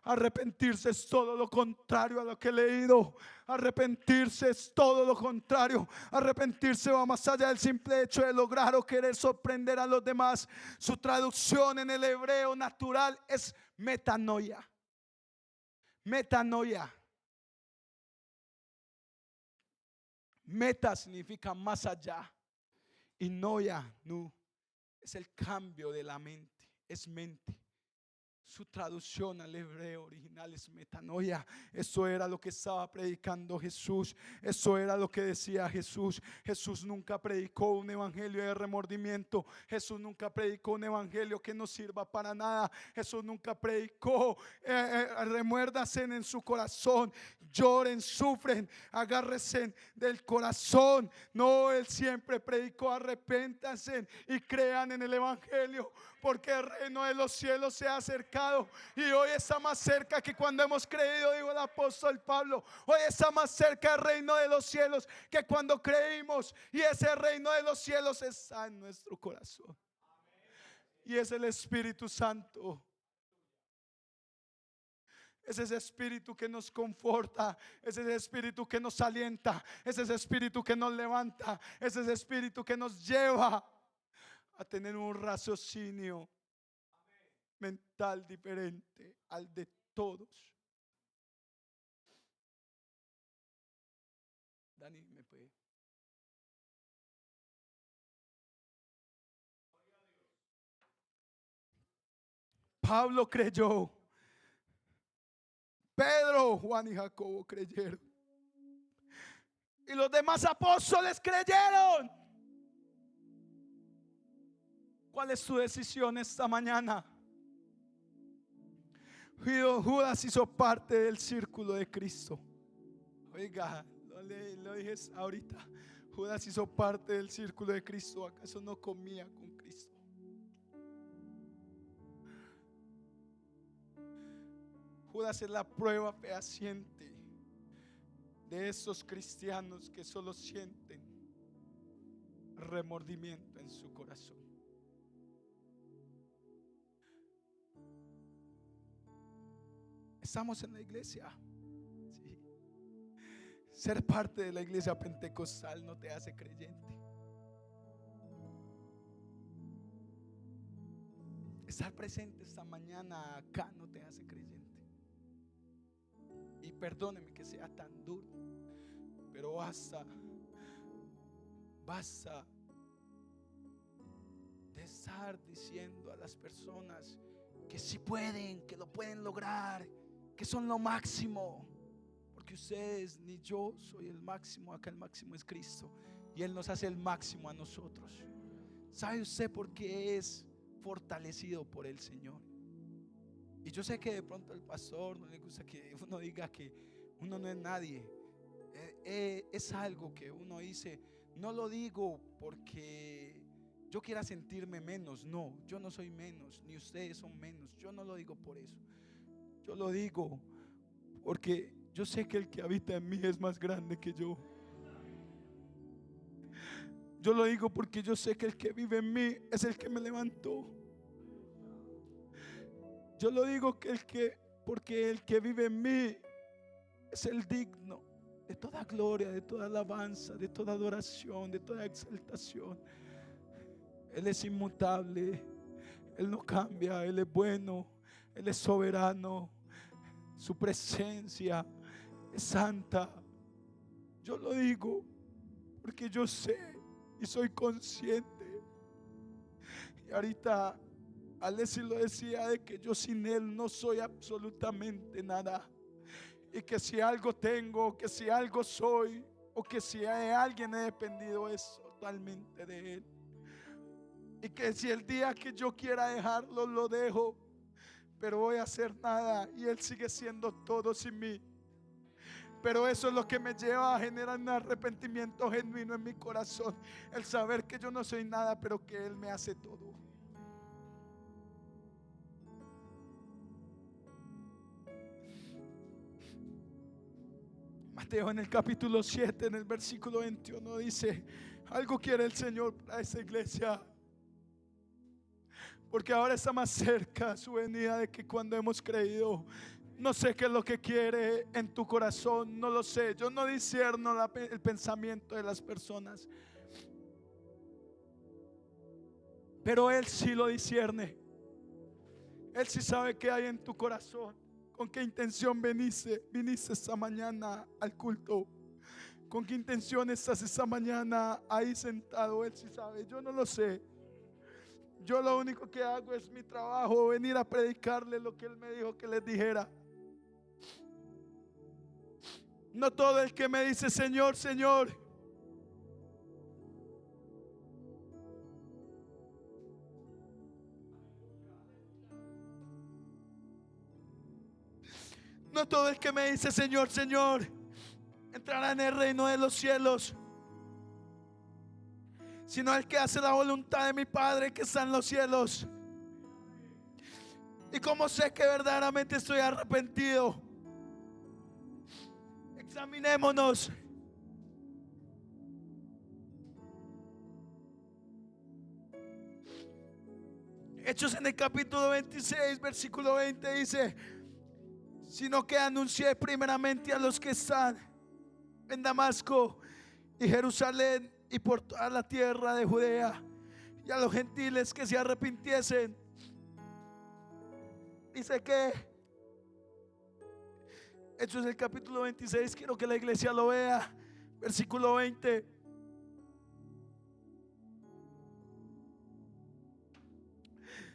Arrepentirse es todo lo contrario a lo que he leído. Arrepentirse es todo lo contrario. Arrepentirse va más allá del simple hecho de lograr o querer sorprender a los demás. Su traducción en el hebreo natural es metanoia. Metanoia. Meta significa más allá. Y noia, nu, es el cambio de la mente. Es mente. Su traducción al hebreo original es metanoia. Eso era lo que estaba predicando Jesús. Eso era lo que decía Jesús. Jesús nunca predicó un evangelio de remordimiento. Jesús nunca predicó un evangelio que no sirva para nada. Jesús nunca predicó remuérdanse en su corazón, lloren, sufren, agárrense del corazón. No, Él siempre predicó: arrepéntanse y crean en el evangelio, porque el reino de los cielos se ha acercado. Y hoy está más cerca que cuando hemos creído, dijo el apóstol Pablo. Hoy está más cerca el reino de los cielos que cuando creímos. Y ese reino de los cielos está en nuestro corazón. Y es el Espíritu Santo. Es ese espíritu que nos conforta, es ese espíritu que nos alienta, es ese espíritu que nos levanta, es ese espíritu que nos lleva a tener un raciocinio mental diferente al de todos. Dani, ¿me puede? Pablo creyó. Pedro, Juan y Jacobo creyeron. Y los demás apóstoles creyeron. ¿Cuál es tu decisión esta mañana? Judas hizo parte del círculo de Cristo. Oiga, lo dije ahorita. Judas hizo parte del círculo de Cristo. ¿Acaso no comía con Cristo? Judas es la prueba fehaciente de esos cristianos que solo sienten remordimiento en su corazón. Estamos en la iglesia. Sí. Ser parte de la iglesia pentecostal no te hace creyente. Estar presente esta mañana acá no te hace creyente. Y perdóneme que sea tan duro, pero basta de estar diciendo a las personas que sí pueden, que lo pueden lograr, que son lo máximo, porque ustedes ni yo soy el máximo. Acá el máximo es Cristo y Él nos hace el máximo a nosotros. ¿Sabe usted por qué es fortalecido por el Señor? Y yo sé que de pronto al pastor no le gusta que uno diga que uno no es nadie. Es algo que uno dice. No lo digo porque yo quiera sentirme menos. No, yo no soy menos, ni ustedes son menos. Yo no lo digo por eso. Yo lo digo porque yo sé que el que habita en mí es más grande que yo. Yo lo digo porque yo sé que el que vive en mí es el que me levantó. Yo lo digo porque el que vive en mí es el digno de toda gloria, de toda alabanza, de toda adoración, de toda exaltación. Él es inmutable, Él no cambia, Él es bueno, Él es soberano, su presencia es santa. Yo lo digo porque yo sé y soy consciente. Y ahorita Alessi lo decía, de que yo sin Él no soy absolutamente nada. Y que si algo tengo, que si algo soy, o que si hay alguien he dependido, es totalmente de Él. Y que si el día que yo quiera dejarlo, lo dejo, pero voy a hacer nada y Él sigue siendo todo sin mí. Pero eso es lo que me lleva a generar un arrepentimiento genuino en mi corazón. El saber que yo no soy nada, pero que Él me hace todo. Mateo en el capítulo 7, en el versículo 21 dice: algo quiere el Señor para esa iglesia, porque ahora está más cerca su venida de que cuando hemos creído. No sé qué es lo que quiere en tu corazón, no lo sé. Yo no discierno el pensamiento de las personas, pero Él sí lo discierne. Él sí sabe qué hay en tu corazón, con qué intención viniste esta mañana al culto, con qué intención estás esta mañana ahí sentado. Él sí sabe, yo no lo sé. Yo lo único que hago es mi trabajo, venir a predicarle lo que Él me dijo que les dijera. No todo el que me dice Señor, Señor, no todo el que me dice Señor, Señor, entrará en el reino de los cielos, sino el que hace la voluntad de mi Padre que está en los cielos. ¿Y cómo sé que verdaderamente estoy arrepentido? Examinémonos. Hechos en el capítulo 26, versículo 20 dice: sino que anuncié primeramente a los que están en Damasco y Jerusalén y por toda la tierra de Judea, y a los gentiles que se arrepintiesen. Dice que Hechos el capítulo 26, quiero que la iglesia lo vea, versículo 20.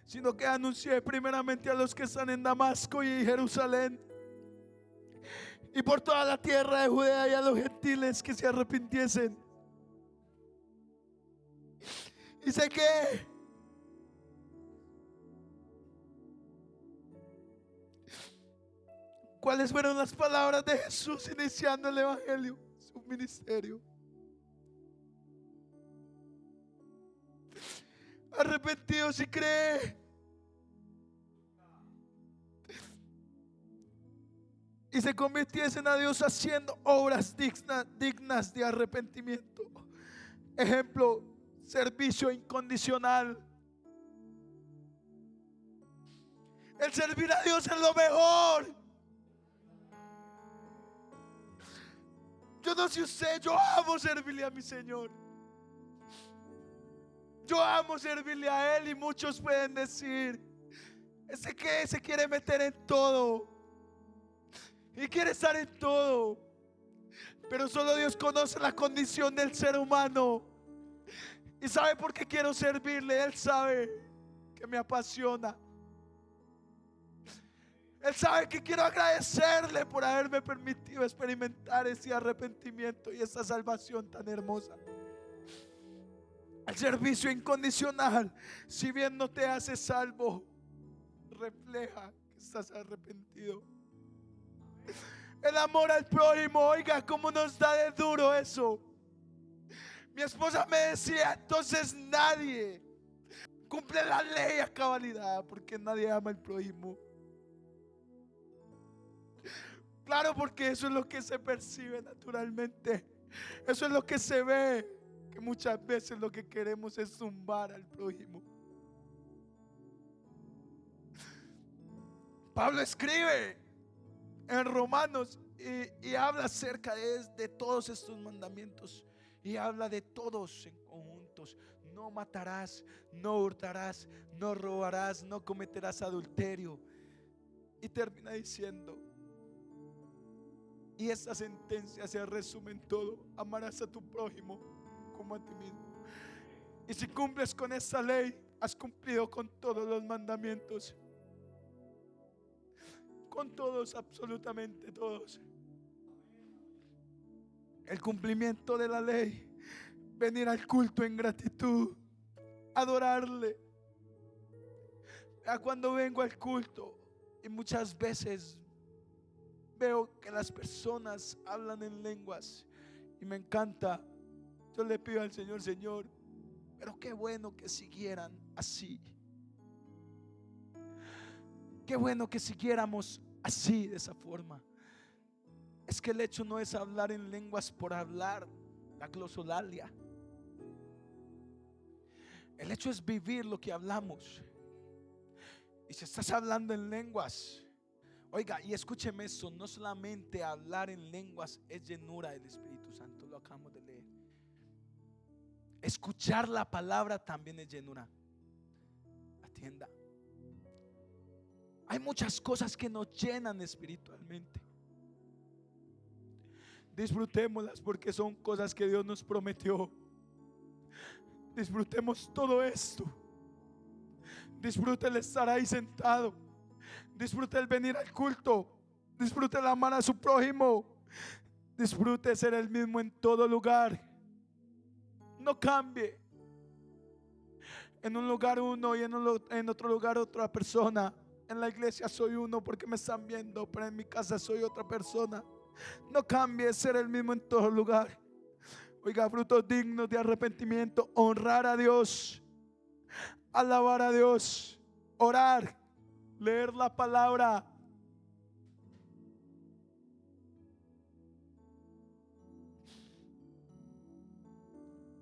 Sino que anuncié primeramente a los que están en Damasco y Jerusalén y por toda la tierra de Judea, y a los gentiles que se arrepintiesen. Dice que ¿cuáles fueron las palabras de Jesús iniciando el evangelio, su ministerio? Arrepentidos y cree. Y se convirtiesen a Dios haciendo obras dignas de arrepentimiento. Ejemplo, servicio incondicional. El servir a Dios es lo mejor. Yo no sé usted, yo amo servirle a mi Señor. Yo amo servirle a Él, y muchos pueden decir: ese que se quiere meter en todo y quiere estar en todo. Pero solo Dios conoce la condición del ser humano y sabe por qué quiero servirle. Él sabe que me apasiona. Él sabe que quiero agradecerle por haberme permitido experimentar ese arrepentimiento y esa salvación tan hermosa. El servicio incondicional, si bien no te hace salvo, refleja que estás arrepentido. El amor al prójimo, oiga cómo nos da de duro eso. Mi esposa me decía: entonces nadie cumple la ley a cabalidad porque nadie ama al prójimo. Claro, porque eso es lo que se percibe naturalmente, eso es lo que se ve, que muchas veces lo que queremos es zumbar al prójimo. Pablo escribe en Romanos y habla acerca de todos estos mandamientos, y habla de todos en conjuntos. No matarás, no hurtarás, no robarás, no cometerás adulterio. Y termina diciendo, y esta sentencia se resume en todo: amarás a tu prójimo como a ti mismo. Y si cumples con esta ley, has cumplido con todos los mandamientos. Con todos, absolutamente todos. El cumplimiento de la ley: venir al culto en gratitud, adorarle. Cuando vengo al culto y muchas veces veo que las personas hablan en lenguas y me encanta, yo le pido al Señor: Señor, pero qué bueno que siguieran así. Qué bueno que siguiéramos así, de esa forma. Es que el hecho no es hablar en lenguas por hablar, la glosolalia. El hecho es vivir lo que hablamos. Y si estás hablando en lenguas, oiga, y escúcheme esto: no solamente hablar en lenguas es llenura del Espíritu Santo, lo acabamos de leer. Escuchar la palabra también es llenura. Atienda. Hay muchas cosas que nos llenan espiritualmente. Disfrutémoslas porque son cosas que Dios nos prometió. Disfrutemos todo esto. Disfrute el estar ahí sentado. Disfrute el venir al culto. Disfrute el amar a su prójimo. Disfrute ser el mismo en todo lugar. No cambie. En un lugar uno y en otro lugar otra persona. En la iglesia soy uno porque me están viendo, pero en mi casa soy otra persona. No cambie, ser el mismo en todo lugar. Oiga, frutos dignos de arrepentimiento: honrar a Dios, alabar a Dios, orar, leer la palabra.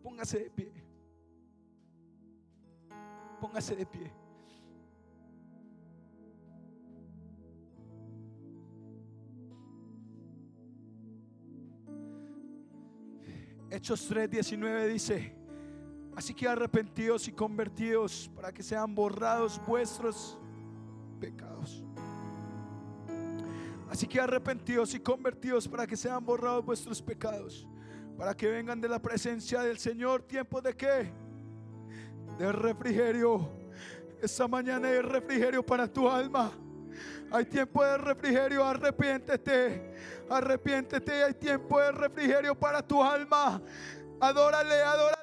Póngase de pie. Póngase de pie. Hechos 3:19 dice: así que arrepentidos y convertidos para que sean borrados vuestros pecados. Así que arrepentidos y convertidos para que sean borrados vuestros pecados, para que vengan de la presencia del Señor tiempos de ¿qué? De refrigerio. Esta mañana hay refrigerio para tu alma. Hay tiempo de refrigerio. Arrepiéntete. Arrepiéntete. Hay tiempo de refrigerio para tu alma. Adórale, adórale.